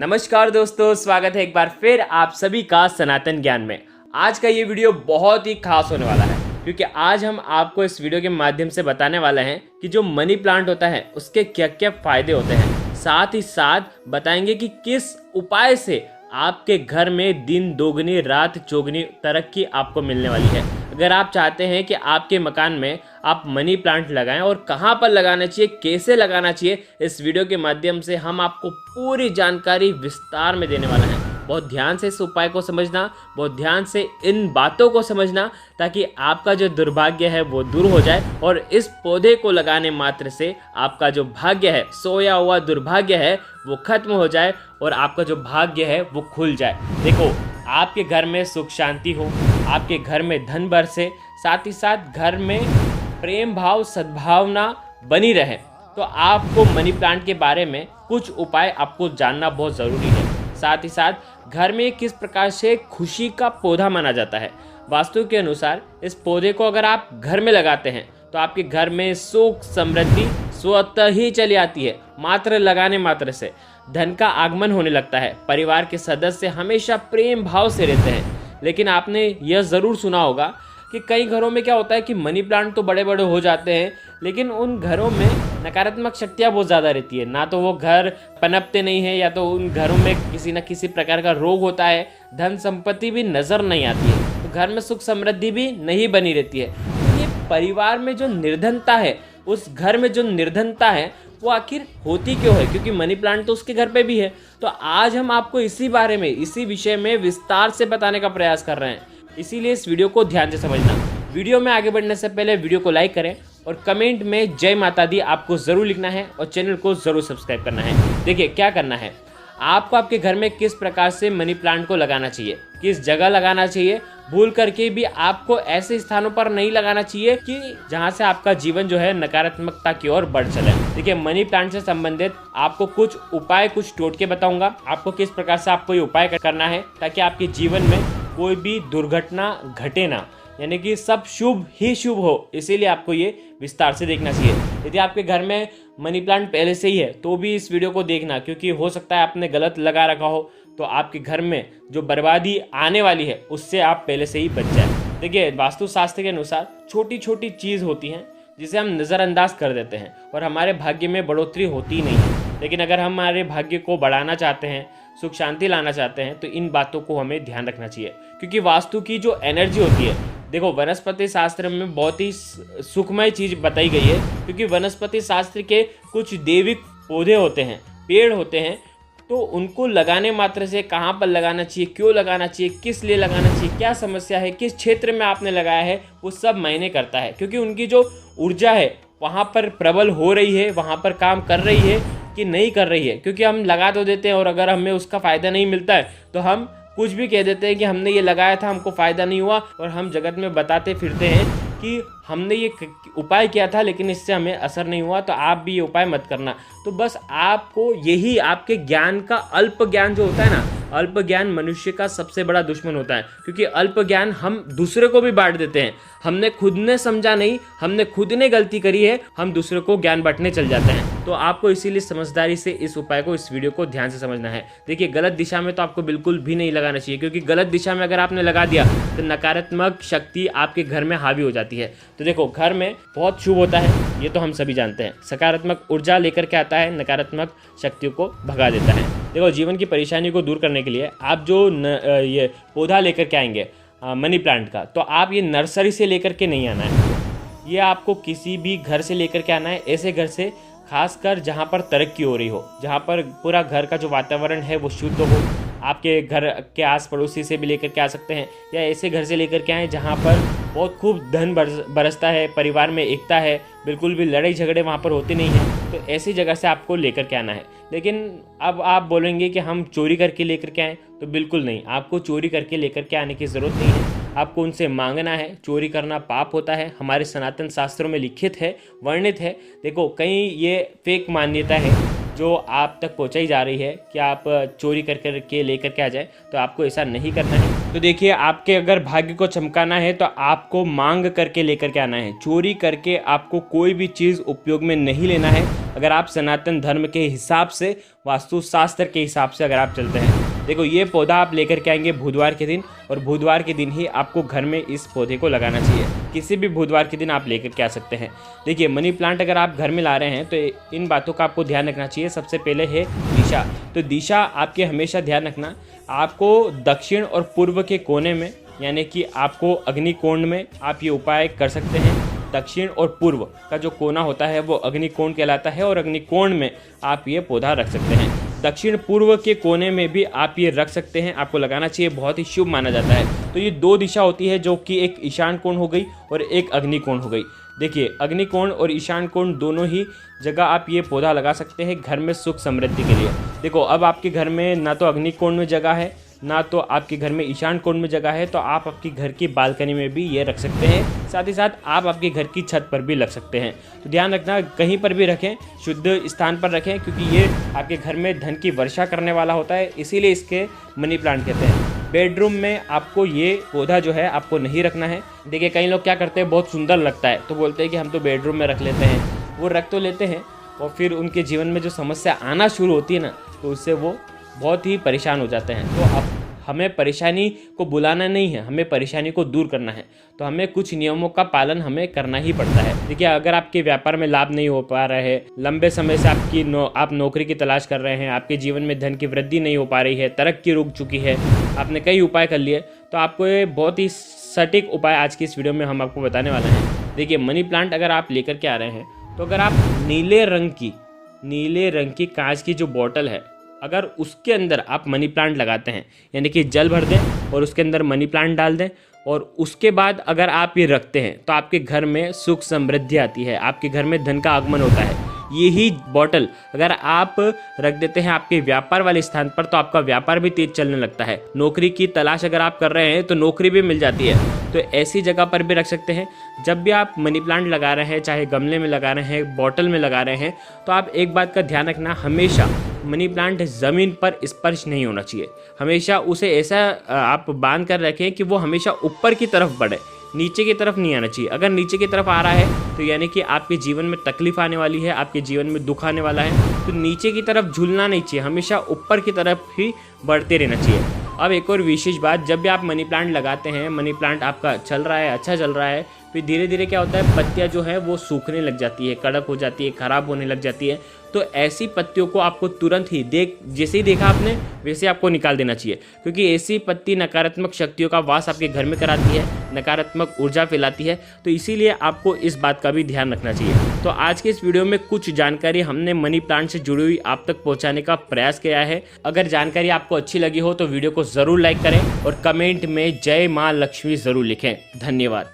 नमस्कार दोस्तों, स्वागत है एक बार फिर आप सभी का सनातन ज्ञान में। आज का ये वीडियो बहुत ही खास होने वाला है क्योंकि आज हम आपको इस वीडियो के माध्यम से बताने वाले हैं कि जो मनी प्लांट होता है उसके क्या क्या फायदे होते हैं। साथ ही साथ बताएंगे कि किस उपाय से आपके घर में दिन दोगुनी रात चौगुनी तरक्की आपको मिलने वाली है। अगर आप चाहते हैं कि आपके मकान में आप मनी प्लांट लगाएं और कहां पर लगाना चाहिए, कैसे लगाना चाहिए, इस वीडियो के माध्यम से हम आपको पूरी जानकारी विस्तार में देने वाले हैं। बहुत ध्यान से इस उपाय को समझना, बहुत ध्यान से इन बातों को समझना ताकि आपका जो दुर्भाग्य है वो दूर हो जाए और इस पौधे को लगाने मात्र से आपका जो भाग्य है, सोया हुआ दुर्भाग्य है, वो खत्म हो जाए और आपका जो भाग्य है वो खुल जाए। देखो, आपके घर में सुख शांति हो, आपके घर में धन बरसे, साथ ही साथ घर में प्रेम भाव सद्भावना बनी रहे, तो आपको मनी प्लांट के बारे में कुछ उपाय आपको जानना बहुत ज़रूरी है। साथ ही साथ घर में किस प्रकार से खुशी का पौधा माना जाता है। वास्तु के अनुसार इस पौधे को अगर आप घर में लगाते हैं तो आपके घर में सुख समृद्धि स्वतः ही चली आती है। मात्र लगाने मात्र से धन का आगमन होने लगता है। परिवार के सदस्य हमेशा प्रेम भाव से रहते हैं। लेकिन आपने यह ज़रूर सुना होगा कि कई घरों में क्या होता है कि मनी प्लांट तो बड़े बड़े हो जाते हैं लेकिन उन घरों में नकारात्मक शक्तियाँ बहुत ज़्यादा रहती है। ना तो वो घर पनपते नहीं है या तो उन घरों में किसी न किसी प्रकार का रोग होता है, धन संपत्ति भी नज़र नहीं आती है, तो घर में सुख समृद्धि भी नहीं बनी रहती है। तो ये परिवार में जो निर्धनता है, उस घर में जो निर्धनता है वो आखिर होती क्यों है, क्योंकि मनी प्लांट तो उसके घर पे भी है। तो आज हम आपको इसी बारे में, इसी विषय में विस्तार से बताने का प्रयास कर रहे हैं। इसीलिए इस वीडियो को ध्यान से समझना। वीडियो में आगे बढ़ने से पहले वीडियो को लाइक करें और कमेंट में जय माता दी आपको ज़रूर लिखना है और चैनल को ज़रूर सब्सक्राइब करना है। देखिए क्या करना है, आपको आपके घर में किस प्रकार से मनी प्लांट को लगाना चाहिए, किस जगह लगाना चाहिए। भूल करके भी आपको ऐसे स्थानों पर नहीं लगाना चाहिए कि जहां से आपका जीवन जो है नकारात्मकता की ओर बढ़ चले। देखिए, मनी प्लांट से संबंधित आपको कुछ उपाय, कुछ टोटके बताऊंगा आपको किस प्रकार से आपको ये उपाय करना है ताकि आपके जीवन में कोई भी दुर्घटना घटे ना, यानी कि सब शुभ ही शुभ हो। इसीलिए आपको ये विस्तार से देखना चाहिए। यदि आपके घर में मनी प्लांट पहले से ही है तो भी इस वीडियो को देखना, क्योंकि हो सकता है आपने गलत लगा रखा हो तो आपके घर में जो बर्बादी आने वाली है उससे आप पहले से ही बच जाए। देखिए, वास्तुशास्त्र के अनुसार छोटी छोटी चीज़ होती हैं जिसे हम नज़रअंदाज कर देते हैं और हमारे भाग्य में बढ़ोतरी होती ही नहीं है। लेकिन अगर हम हमारे भाग्य को बढ़ाना चाहते हैं, सुख शांति लाना चाहते हैं, तो इन बातों को हमें ध्यान रखना चाहिए। क्योंकि वास्तु की जो एनर्जी होती है, देखो वनस्पति शास्त्र में बहुत ही सुखमय चीज़ बताई गई है। क्योंकि वनस्पति शास्त्र के कुछ दैविक पौधे होते हैं, पेड़ होते हैं, तो उनको लगाने मात्र से कहाँ पर लगाना चाहिए, क्यों लगाना चाहिए, किस लिए लगाना चाहिए, क्या समस्या है, किस क्षेत्र में आपने लगाया है, वो सब मायने करता है। क्योंकि उनकी जो ऊर्जा है वहाँ पर प्रबल हो रही है, वहाँ पर काम कर रही है कि नहीं कर रही है। क्योंकि हम लगा तो देते हैं और अगर हमें उसका फ़ायदा नहीं मिलता है तो हम कुछ भी कह देते हैं कि हमने ये लगाया था, हमको फ़ायदा नहीं हुआ, और हम जगत में बताते फिरते हैं कि हमने ये उपाय किया था लेकिन इससे हमें असर नहीं हुआ। तो आप भी ये उपाय मत करना। तो बस आपको यही, आपके ज्ञान का अल्प ज्ञान जो होता है ना, अल्प ज्ञान मनुष्य का सबसे बड़ा दुश्मन होता है। क्योंकि अल्प ज्ञान हम दूसरे को भी बांट देते हैं। हमने खुद ने समझा नहीं, हमने खुद ने गलती करी है, हम दूसरे को ज्ञान बांटने चल जाते हैं। तो आपको इसीलिए समझदारी से इस उपाय को, इस वीडियो को ध्यान से समझना है। देखिए, गलत दिशा में तो आपको बिल्कुल भी नहीं लगाना चाहिए, क्योंकि गलत दिशा में अगर आपने लगा दिया तो नकारात्मक शक्ति आपके घर में हावी हो जाती है। तो देखो, घर में बहुत शुभ होता है, ये तो हम सभी जानते हैं। सकारात्मक ऊर्जा लेकर के आता है, नकारात्मक शक्तियों को भगा देता है। देखो, जीवन की परेशानी को दूर करने के लिए आप जो ये पौधा लेकर के आएंगे मनी प्लांट का, तो आप ये नर्सरी से लेकर के नहीं आना है। ये आपको किसी भी घर से लेकर के आना है, ऐसे घर से, खासकर जहाँ पर तरक्की हो रही हो, जहाँ पर पूरा घर का जो वातावरण है वो शुद्ध हो। आपके घर के आस पड़ोसी से भी लेकर के आ सकते हैं, या ऐसे घर से लेकर के आएँ जहाँ पर बहुत खूब धन बरसता है, परिवार में एकता है, बिल्कुल भी लड़ाई झगड़े वहाँ पर होते नहीं हैं। तो ऐसी जगह से आपको लेकर के आना है। लेकिन अब आप बोलेंगे कि हम चोरी करके लेकर के आएँ, तो बिल्कुल नहीं, आपको चोरी करके लेकर के आने की ज़रूरत नहीं है। आपको उनसे मांगना है। चोरी करना पाप होता है, हमारे सनातन शास्त्रों में लिखित है, वर्णित है। देखो, कहीं ये फेक मान्यता है जो आप तक पहुंचाई जा रही है कि आप चोरी करके लेकर के आ जाए, तो आपको ऐसा नहीं करना है। तो देखिए, आपके अगर भाग्य को चमकाना है तो आपको मांग करके लेकर के आना है। चोरी करके आपको कोई भी चीज़ उपयोग में नहीं लेना है। अगर आप सनातन धर्म के हिसाब से, वास्तुशास्त्र के हिसाब से अगर आप चलते हैं। देखो ये पौधा आप लेकर के आएंगे बुधवार के दिन, और बुधवार के दिन ही आपको घर में इस पौधे को लगाना चाहिए। किसी भी बुधवार के दिन आप लेकर के आ सकते हैं। देखिए मनी प्लांट अगर आप घर में ला रहे हैं तो इन बातों का आपको ध्यान रखना चाहिए। सबसे पहले है दिशा। तो दिशा आपके हमेशा ध्यान रखना, आपको दक्षिण और पूर्व के कोने में, यानी कि आपको अग्निकोण में आप ये उपाय कर सकते हैं। दक्षिण और पूर्व का जो कोना होता है वो अग्निकोण कहलाता है, और अग्निकोण में आप ये पौधा रख सकते हैं। दक्षिण पूर्व के कोने में भी आप ये रख सकते हैं, आपको लगाना चाहिए, बहुत ही शुभ माना जाता है। तो ये दो दिशा होती है, जो कि एक ईशान कोण हो गई और एक अग्निकोण हो गई। देखिए अग्निकोण और ईशान कोण दोनों ही जगह आप ये पौधा लगा सकते हैं घर में सुख समृद्धि के लिए। देखो अब आपके घर में ना तो अग्निकोण में जगह है, ना तो आपके घर में ईशान कोण में जगह है, तो आप आपके घर की बालकनी में भी ये रख सकते हैं। साथ ही साथ आप आपके घर की छत पर भी लग सकते हैं। तो ध्यान रखना कहीं पर भी रखें, शुद्ध स्थान पर रखें, क्योंकि ये आपके घर में धन की वर्षा करने वाला होता है, इसीलिए इसके मनी प्लांट कहते हैं। बेडरूम में आपको ये पौधा जो है आपको नहीं रखना है। देखिए कई लोग क्या करते हैं, बहुत सुंदर लगता है तो बोलते हैं कि हम तो बेडरूम में रख लेते हैं। वो रख तो लेते हैं और फिर उनके जीवन में जो समस्या आना शुरू होती है ना, तो उससे वो बहुत ही परेशान हो जाते हैं। तो अब हमें परेशानी को बुलाना नहीं है, हमें परेशानी को दूर करना है। तो हमें कुछ नियमों का पालन हमें करना ही पड़ता है। देखिए अगर आपके व्यापार में लाभ नहीं हो पा रहा है, लंबे समय से आप नौकरी की तलाश कर रहे हैं, आपके जीवन में धन की वृद्धि नहीं हो पा रही है, तरक्की रुक चुकी है, आपने कई उपाय कर लिए, तो आपको ये बहुत ही सटीक उपाय आज की इस वीडियो में हम आपको बताने वाले हैं। देखिए मनी प्लांट अगर आप लेकर के आ रहे हैं, तो अगर आप नीले रंग की कांच की जो बोतल है, अगर उसके अंदर आप मनी प्लांट लगाते हैं, यानी कि जल भर दें और उसके अंदर मनी प्लांट डाल दें, और उसके बाद अगर आप ये रखते हैं, तो आपके घर में सुख समृद्धि आती है, आपके घर में धन का आगमन होता है। यही बॉटल अगर आप रख देते हैं आपके व्यापार वाले स्थान पर, तो आपका व्यापार भी तेज चलने लगता है। नौकरी की तलाश अगर आप कर रहे हैं तो नौकरी भी मिल जाती है। तो ऐसी जगह पर भी रख सकते हैं। जब भी आप मनी प्लांट लगा रहे हैं, चाहे गमले में लगा रहे हैं, बॉटल में लगा रहे हैं, तो आप एक बात का ध्यान रखना, हमेशा मनी प्लांट ज़मीन पर स्पर्श नहीं होना चाहिए। हमेशा उसे ऐसा आप बांध कर रखें कि वो हमेशा ऊपर की तरफ बढ़े, नीचे की तरफ नहीं आना चाहिए। अगर नीचे की तरफ आ रहा है तो यानी कि आपके जीवन में तकलीफ आने वाली है, आपके जीवन में दुख आने वाला है। तो नीचे की तरफ झूलना नहीं चाहिए, हमेशा ऊपर की तरफ ही बढ़ते रहना चाहिए। अब एक और विशेष बात, जब भी आप मनी प्लांट लगाते हैं, मनी प्लांट आपका चल रहा है, अच्छा चल रहा है, फिर धीरे धीरे क्या होता है, पत्तियां जो है वो सूखने लग जाती है, कड़क हो जाती है, खराब होने लग जाती है। तो ऐसी पत्तियों को आपको तुरंत ही जैसे ही देखा आपने वैसे आपको निकाल देना चाहिए, क्योंकि ऐसी पत्ती नकारात्मक शक्तियों का वास आपके घर में कराती है, नकारात्मक ऊर्जा फैलाती है। तो इसीलिए आपको इस बात का भी ध्यान रखना चाहिए। तो आज के इस वीडियो में कुछ जानकारी हमने मनी प्लांट से जुड़ी हुई आप तक पहुंचाने का प्रयास किया है। अगर जानकारी आपको अच्छी लगी हो तो वीडियो को जरूर लाइक करें और कमेंट में जय मां लक्ष्मी जरूर लिखें। धन्यवाद।